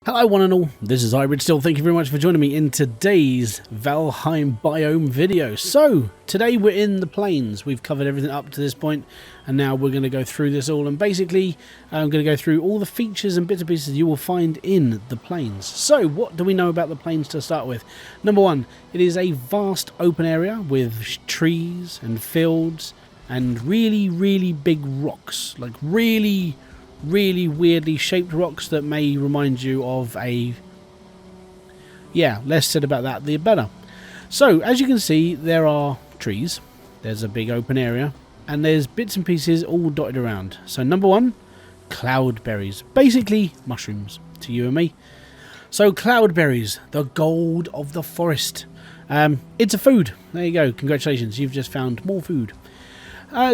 Hello one and all, this is Hybridsteel. Thank you very much for joining me in today's Valheim Biome video. So, today we're in the plains. We've covered everything up to this point, and now we're going to go through this all. And basically, I'm going to go through all the features and bits and pieces you will find in the plains. So, what do we know about the plains to start with? Number one, it is a vast open area with trees and fields and really big rocks. Like really weirdly shaped rocks that may remind you of a... yeah, less said about that the better. So, as you can see, there are trees, there's a big open area, and there's bits and pieces all dotted around. So, number one, cloudberries. Basically, mushrooms to you and me. So, cloudberries, the gold of the forest. It's a food. There you go. Congratulations, you've just found more food.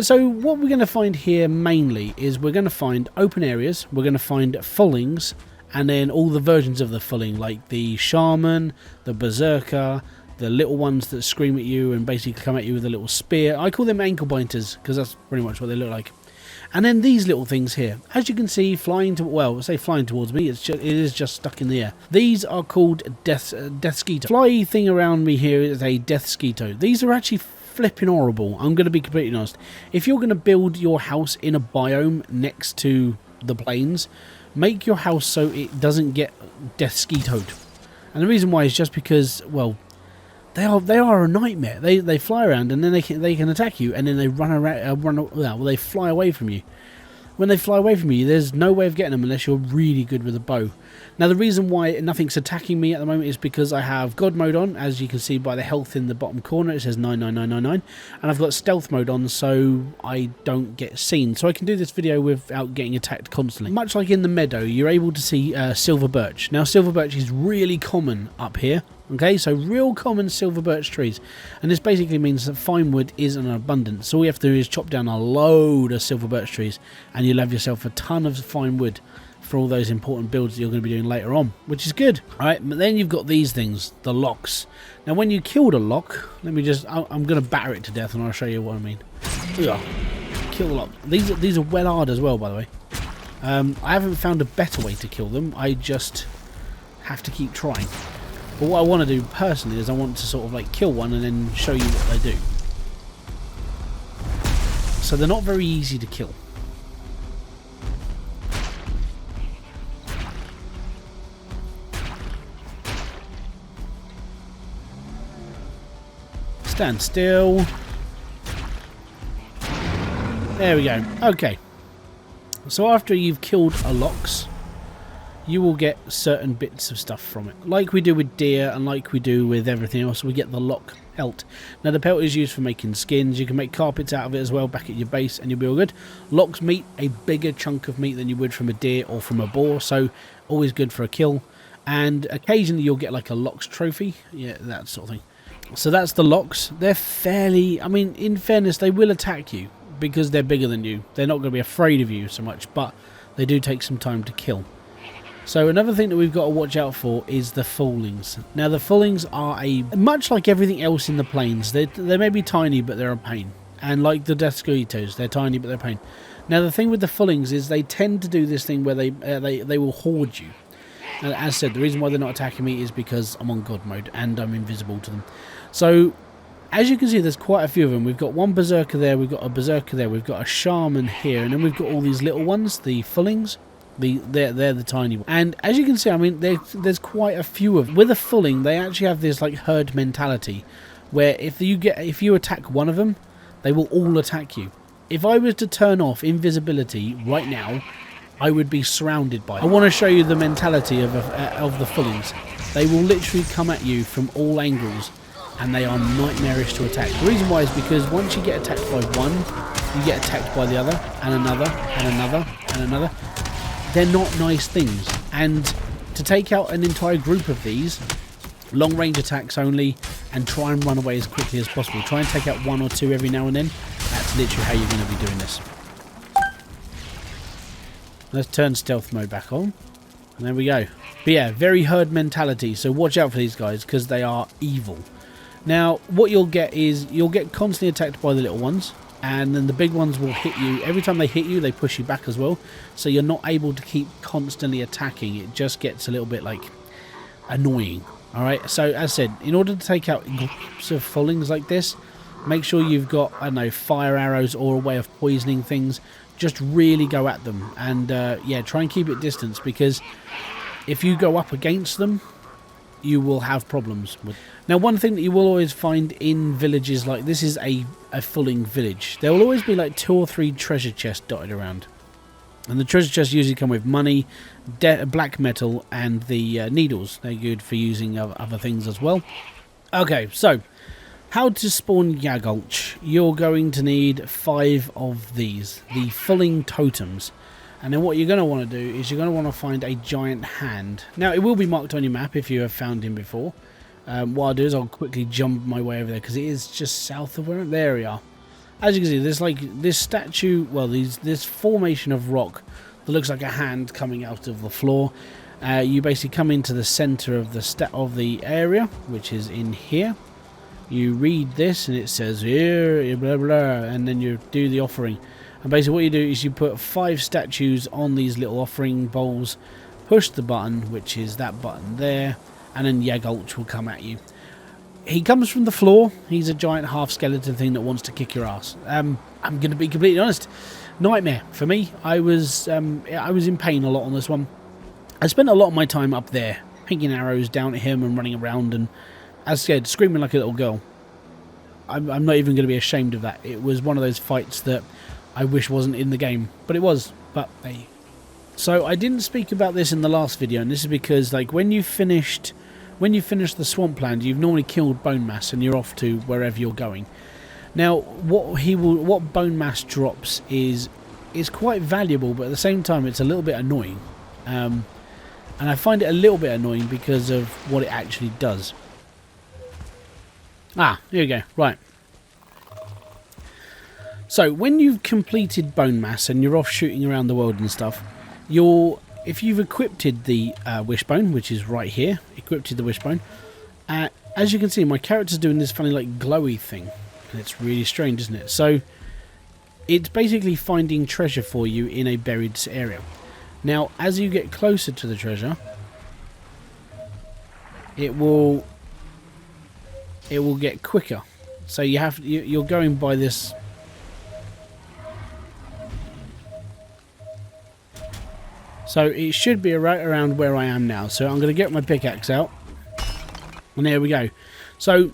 So what we're going to find here mainly is we're going to find open areas, we're going to find fullings, and then all the versions of the fulling, like the shaman, the berserker, the little ones that scream at you and basically come at you with a little spear. I call them ankle biters because that's pretty much what they look like. And then these little things here, as you can see, flying to, well, I say flying towards me, it is just stuck in the air. These are called death skeeto. Fly thing around me here is a death skeeto. These are actually flipping horrible. I'm going to be completely honest. If you're going to build your house in a biome next to the plains, make your house so it doesn't get death skeetoed. And the reason why is just because, well, they are a nightmare. They fly around and then they can attack you, and then they run around. They fly away from you. When they fly away from you, there's no way of getting them unless you're really good with a bow. Now, the reason why nothing's attacking me at the moment is because I have God mode on, as you can see by the health in the bottom corner. It says 99999, and I've got stealth mode on, so I don't get seen. So I can do this video without getting attacked constantly. Much like in the meadow, you're able to see silver birch. Now, silver birch is really common up here. Okay, so real common silver birch trees, and this basically means that fine wood is in abundance. So all you have to do is chop down a load of silver birch trees, and you'll have yourself a ton of fine wood for all those important builds that you're going to be doing later on, which is good. All right, but then you've got these things, the locks. Now, when you killed a lock, let me just, I'm going to batter it to death, and I'll show you what I mean. Ugh. Kill the lock. These are well hard as well, by the way. I haven't found a better way to kill them. I just have to keep trying. But what I want to do personally is I want to sort of like kill one and then show you what they do. So they're not very easy to kill. Stand still. There we go. Okay. So after you've killed a lox, you will get certain bits of stuff from it. Like we do with deer and like we do with everything else, we get the lock pelt. Now, the pelt is used for making skins. You can make carpets out of it as well back at your base, and you'll be all good. Locks meat a bigger chunk of meat than you would from a deer or from a boar, so always good for a kill. And occasionally you'll get like a lox trophy. Yeah, that sort of thing. So that's the locks. They're fairly, I mean, in fairness, they will attack you because they're bigger than you. They're not going to be afraid of you so much, but they do take some time to kill. So another thing that we've got to watch out for is the fullings. Now, the fullings are much like everything else in the plains. They may be tiny, but they're a pain. And like the death skeetos, they're tiny, but they're a pain. Now, the thing with the fullings is they tend to do this thing where they will hoard you. And as said, the reason why they're not attacking me is because I'm on God mode and I'm invisible to them. So, as you can see, there's quite a few of them. We've got one berserker there, we've got a berserker there, we've got a shaman here, and then we've got all these little ones, the fullings. They're the tiny ones. And as you can see, I mean, there's quite a few of them. With a fulling, they actually have this like herd mentality, where if you attack one of them, they will all attack you. If I was to turn off invisibility right now, I would be surrounded by them. I want to show you the mentality of the fullings. They will literally come at you from all angles, and they are nightmarish to attack. The reason why is because once you get attacked by one, you get attacked by the other, and another, and another, and another. They're not nice things, and to take out an entire group of these, long range attacks only, and try and run away as quickly as possible. Try and take out one or two every now and then. That's literally how you're going to be doing this. Let's turn stealth mode back on, and there we go. But yeah, very herd mentality, so watch out for these guys because they are evil. Now, what you'll get is you'll get constantly attacked by the little ones. and then the big ones will hit you. Every time they hit you, they push you back as well, so you're not able to keep constantly attacking. It just gets a little bit like annoying. Alright, so as I said, in order to take out groups of fullings like this, make sure you've got, I don't know, fire arrows or a way of poisoning things. Just really go at them, and yeah, try and keep it distance, because if you go up against them, you will have problems with. Now, one thing that you will always find in villages like this is a fulling village. There will always be like 2 or 3 treasure chests dotted around, and the treasure chests usually come with money, black metal, and the needles. They're good for using other things as well. Okay, so how to spawn yagulch. You're going to need 5 of these, the fulling totems. And then what you're going to want to do is you're going to want to find a giant hand. Now, it will be marked on your map if you have found him before. What I'll do is I'll quickly jump my way over there, because it is just south of where. There we are. As you can see, there's like this statue, well, this formation of rock that looks like a hand coming out of the floor. You basically come into the center of the area, which is in here. You read this, and it says here, blah blah, and then you do the offering. And basically what you do is you put 5 statues on these little offering bowls, push the button, which is that button there, and then yagulch will come at you. He comes from the floor. He's a giant half skeleton thing that wants to kick your ass. I'm going to be completely honest, nightmare for me. I was in pain a lot on this one. I spent a lot of my time up there, pinking arrows down at him and running around, and as scared, screaming like a little girl. I'm not even going to be ashamed of that. It was one of those fights that I wish wasn't in the game, but it was. But hey. So I didn't speak about this in the last video, and this is because like when you finish the swampland, you've normally killed bone mass and you're off to wherever you're going. Now what bone mass drops is quite valuable, but at the same time it's a little bit annoying. And I find it a little bit annoying because of what it actually does. Ah, here we go. Right. So when you've completed bone mass and you're off shooting around the world and stuff, if you've equipped the Wishbone, which is right here, equipped the Wishbone, as you can see, my character's doing this funny like glowy thing, and it's really strange, isn't it? So it's basically finding treasure for you in a buried area. Now, as you get closer to the treasure, it will get quicker. So you're going by this. So it should be right around where I am now. So I'm going to get my pickaxe out. And there we go. So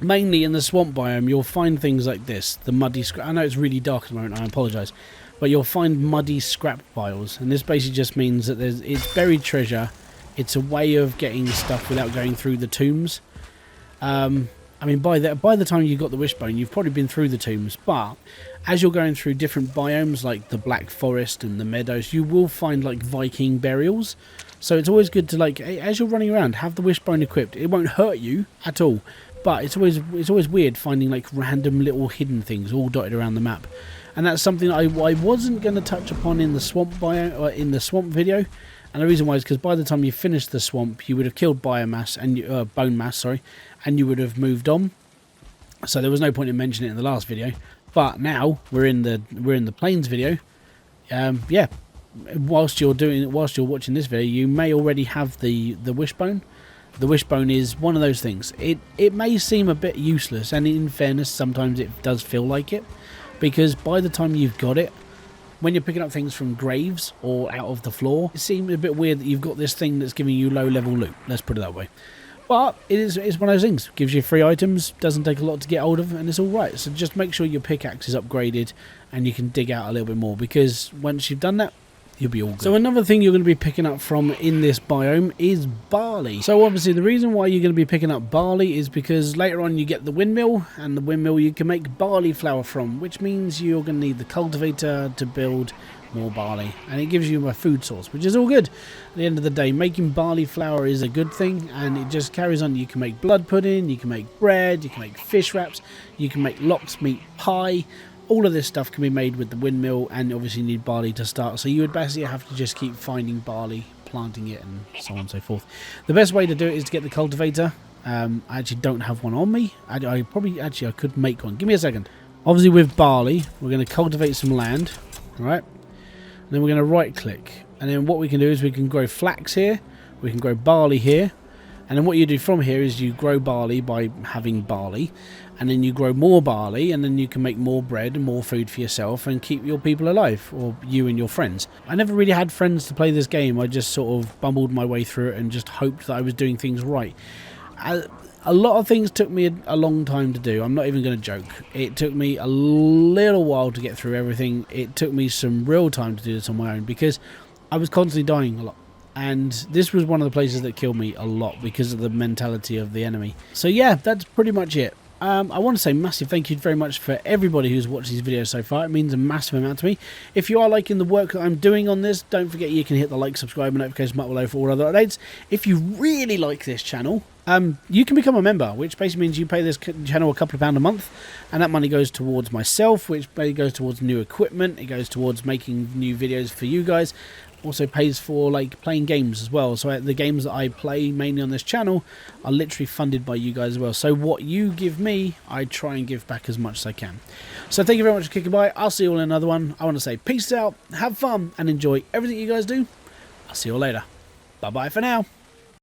mainly in the swamp biome, you'll find things like this. The muddy scrap. I know it's really dark at the moment. I apologise. But you'll find muddy scrap piles. And this basically just means that it's buried treasure. It's a way of getting stuff without going through the tombs. I mean, by the time you got the Wishbone, you've probably been through the tombs, but as you're going through different biomes, like the Black Forest and the meadows, you will find, like, Viking burials. So it's always good to, like, as you're running around, have the Wishbone equipped. It won't hurt you at all, but it's always weird finding, like, random little hidden things all dotted around the map. And that's something I wasn't going to touch upon in the swamp in the swamp video. And the reason why is because by the time you finish the swamp, you would have killed biomass and bone mass, sorry, and you would have moved on. So there was no point in mentioning it in the last video. But now we're in the plains video. Yeah, whilst you're watching this video, you may already have the Wishbone. The Wishbone is one of those things. It may seem a bit useless, and in fairness, sometimes it does feel like it, because by the time you've got it, when you're picking up things from graves or out of the floor, it seems a bit weird that you've got this thing that's giving you low-level loot. Let's put it that way. But it's one of those things. Gives you free items, doesn't take a lot to get hold of, and it's all right. So just make sure your pickaxe is upgraded and you can dig out a little bit more, because once you've done that, you'll be all good. So another thing you're going to be picking up from in this biome is barley. So obviously the reason why you're going to be picking up barley is because later on you get the windmill, and the windmill you can make barley flour from, which means you're going to need the cultivator to build more barley, and it gives you a food source, which is all good. At the end of the day, making barley flour is a good thing, and it just carries on. You can make blood pudding, you can make bread, you can make fish wraps, you can make lox meat pie. All of this stuff can be made with the windmill, and obviously you need barley to start. So you would basically have to just keep finding barley, planting it, and so on and so forth. The best way to do it is to get the cultivator. I actually don't have one on me. I could make one. Give me a second. Obviously with barley, we're going to cultivate some land, right? And then we're going to right click. And then what we can do is we can grow flax here, we can grow barley here. And then what you do from here is you grow barley by having barley. And then you grow more barley, and then you can make more bread and more food for yourself and keep your people alive, or you and your friends. I never really had friends to play this game. I just sort of bumbled my way through it and just hoped that I was doing things right. A lot of things took me a long time to do. I'm not even going to joke. It took me a little while to get through everything. It took me some real time to do this on my own because I was constantly dying a lot. And this was one of the places that killed me a lot because of the mentality of the enemy. So yeah, that's pretty much it. I want to say massive thank you very much for everybody who's watched these videos so far. It means a massive amount to me. If you are liking the work that I'm doing on this, don't forget you can hit the like, subscribe and notification button below for all other updates. If you really like this channel, you can become a member, which basically means you pay this channel a couple of £1 a month, and that money goes towards myself, which goes towards new equipment, it goes towards making new videos for you guys. Also pays for like playing games as well, so the games that I play mainly on this channel are literally funded by you guys as well. So what you give me, I try and give back as much as I can. So thank you very much for kicking by. I'll see you all in another one. I want to say peace out, have fun and enjoy everything you guys do. I'll see you all later. Bye bye for now.